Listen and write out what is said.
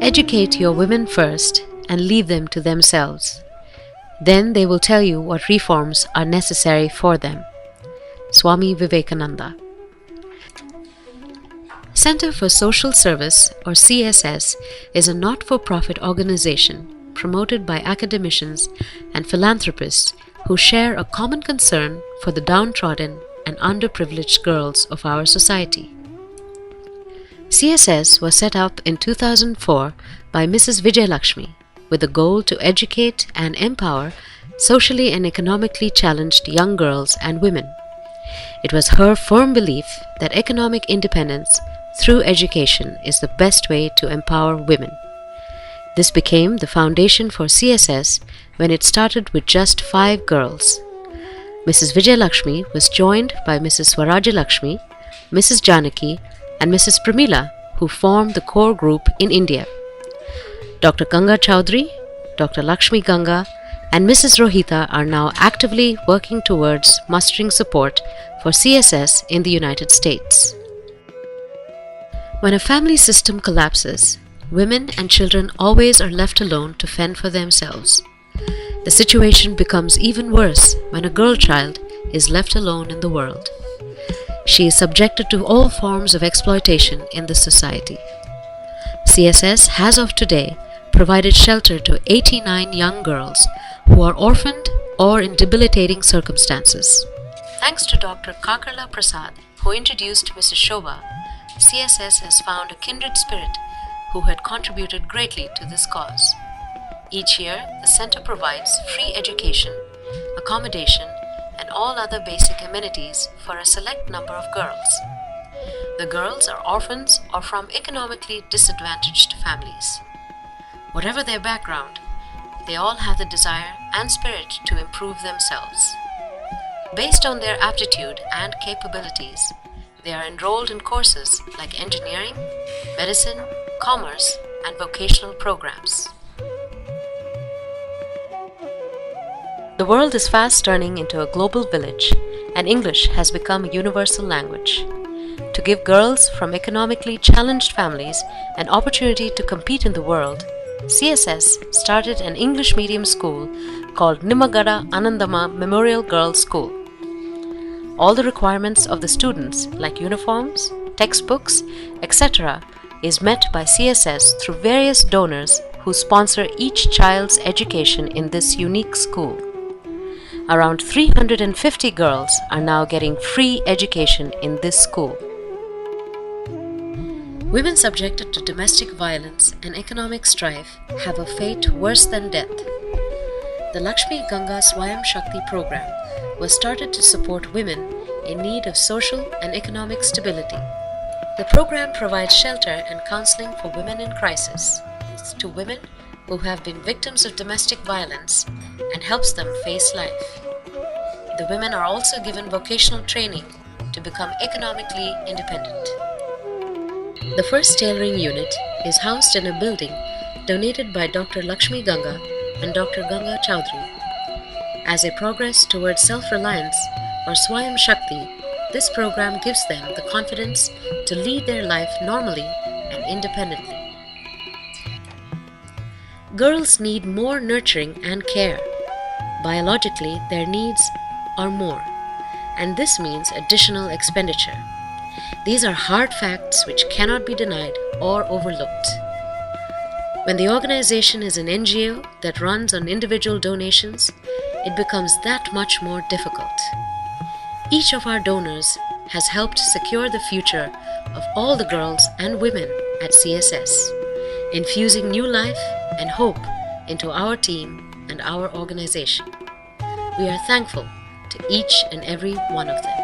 Educate your women first and leave them to themselves. Then they will tell you what reforms are necessary for them. Swami Vivekananda. Center for Social Service, or CSS, is a not-for-profit organization promoted by academicians and philanthropists who share a common concern for the downtrodden and underprivileged girls of our society. CSS was set up in 2004 by Mrs. Vijayalakshmi with the goal to educate and empower socially and economically challenged young girls and women. It was her firm belief that economic independence through education is the best way to empower women. This became the foundation for CSS when it started with just 5 girls. Mrs. Vijayalakshmi was joined by Mrs. Swarajalakshmi, Mrs. Janaki, and Mrs. Pramila, who formed the core group in India. Dr. Ganga Chaudhary, Dr. Lakshmi Ganga, and Mrs. Rohita are now actively working towards mustering support for CSS in the United States. When a family system collapses, women and children always are left alone to fend for themselves. The situation becomes even worse when a girl child is left alone in the world. She is subjected to all forms of exploitation in the society. CSS has of today provided shelter to 89 young girls who are orphaned or in debilitating circumstances. Thanks to Dr. Kakarla Prasad, who introduced Mrs. Shobha, CSS has found a kindred spirit who had contributed greatly to this cause. Each year, the center provides free education, accommodation, and all other basic amenities for a select number of girls. The girls are orphans or from economically disadvantaged families. Whatever their background, they all have the desire and spirit to improve themselves. Based on their aptitude and capabilities, they are enrolled in courses like engineering, medicine, commerce, and vocational programs. The world is fast turning into a global village, and English has become a universal language. To give girls from economically challenged families an opportunity to compete in the world, CSS started an English medium school called Nimagada Anandama Memorial Girls School. All the requirements of the students, like uniforms, textbooks, etc., is met by CSS through various donors who sponsor each child's education in this unique school. Around 350 girls are now getting free education in this school. Women subjected to domestic violence and economic strife have a fate worse than death. The Lakshmi Ganga Swayam Shakti program was started to support women in need of social and economic stability. The program provides shelter and counseling for women in crisis to women who have been victims of domestic violence and helps them face life. The women are also given vocational training to become economically independent. The first tailoring unit is housed in a building donated by Dr. Lakshmi Ganga and Dr. Ganga Chaudhary. As they progress towards self-reliance or Swayam Shakti, this program gives them the confidence to lead their life normally and independently. Girls need more nurturing and care. Biologically, their needs are more, and this means additional expenditure. These are hard facts which cannot be denied or overlooked. When the organization is an NGO that runs on individual donations, it becomes that much more difficult. Each of our donors has helped secure the future of all the girls and women at CSS, infusing new life and hope into our team and our organization. We are thankful to each and every one of them.